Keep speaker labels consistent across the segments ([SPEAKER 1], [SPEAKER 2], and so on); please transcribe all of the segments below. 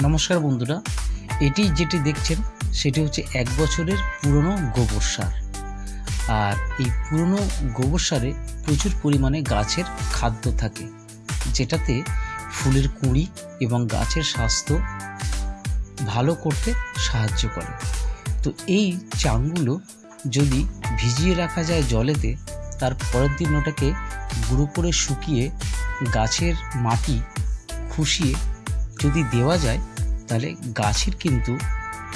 [SPEAKER 1] নমস্কার বন্ধুরা, যেটি দেখছেন সেটি হচ্ছে 1 বছরের পুরনো গোবর সার। আর এই পুরনো গোবর সারে প্রচুর পরিমাণে গাছের খাদ্য থাকে, যেটাতে ফুলের কুঁড়ি এবং গাছের স্বাস্থ্য ভালো করতে সাহায্য করে। তো এই চাংগুলো যদি ভিজিয়ে রাখা যায় জলেতে, তার পরের দিন ওটাকে গুঁড়ো করে শুকিয়ে গাছের মাটি খুশিয়ে যদি দেওয়া যায়, তাহলে গাছের কিন্তু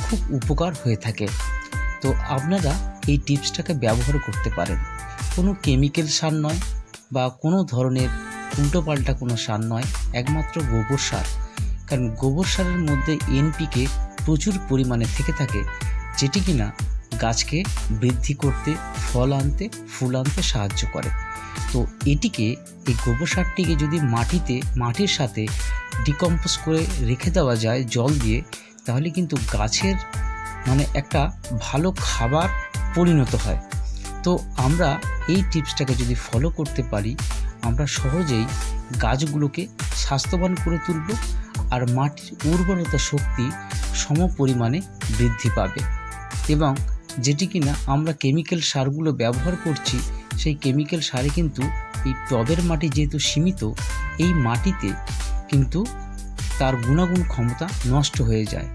[SPEAKER 1] খুব উপকার হয়ে থাকে। তো আপনারা এই টিপসটাকে ব্যবহার করতে পারেন। কোনো কেমিক্যাল সার নয় বা কোনো ধরনের উল্টোপাল্টা কোনো সার নয়, একমাত্র গোবর সার। কারণ গোবর সারের মধ্যে এনপিকে প্রচুর পরিমাণে থেকে থাকে, যেটি কিনা গাছকে বৃদ্ধি করতে, ফল আনতে, ফুল আনতে সাহায্য করে। তো এই গোবর সারটিকে যদি মাটির সাথে ডিকম্পোজ করে রেখে দেওয়া যায় জল দিয়ে, তাহলে কিন্তু গাছের একটা ভালো খাবার পরিণত হয়। তো আমরা এই টিপসটাকে যদি ফলো করতে পারি, আমরা সহজেই গাছগুলোকে স্বাস্থ্যবান করে তুলব, আর মাটির উর্বরতা শক্তি সম পরিমাণে বৃদ্ধি পাবে। এবং যেটি কিনা আমরা কেমিক্যাল সারগুলো ব্যবহার করছি, সেই কেমিক্যাল সারে কিন্তু এই টবের মাটি যেহেতু সীমিত, এই মাটিতে কিন্তু তার গুণাগুণ ক্ষমতা নষ্ট হয়ে যায়।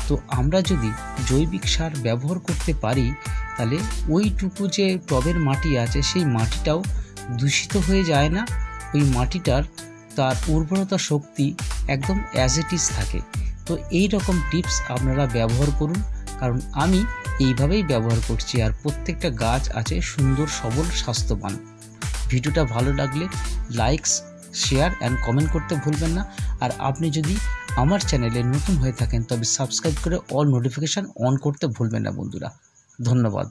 [SPEAKER 1] তো আমরা যদি জৈবিক সার ব্যবহার করতে পারি, তাহলে ওইটুকু যে টবের মাটি আছে, সেই মাটিটাও দূষিত হয়ে যায় না। ওই মাটিটার তার উর্বরতা শক্তি একদম অ্যাজ ইট ইজ থাকে। তো এই রকম টিপস আপনারা ব্যবহার করুন, কারণ আমি এইভাবেই ব্যবহার করছি। আর প্রত্যেকটা গাছ আছে সুন্দর, সবল, স্বাস্থ্যবান। ভিডিওটা ভালো লাগলে লাইকস, শেয়ার অ্যান্ড কমেন্ট করতে ভুলবেন না। আর আপনি যদি আমার চ্যানেলে নতুন হয়ে থাকেন, তবে সাবস্ক্রাইব করে অল নোটিফিকেশান অন করতে ভুলবেন না বন্ধুরা। ধন্যবাদ।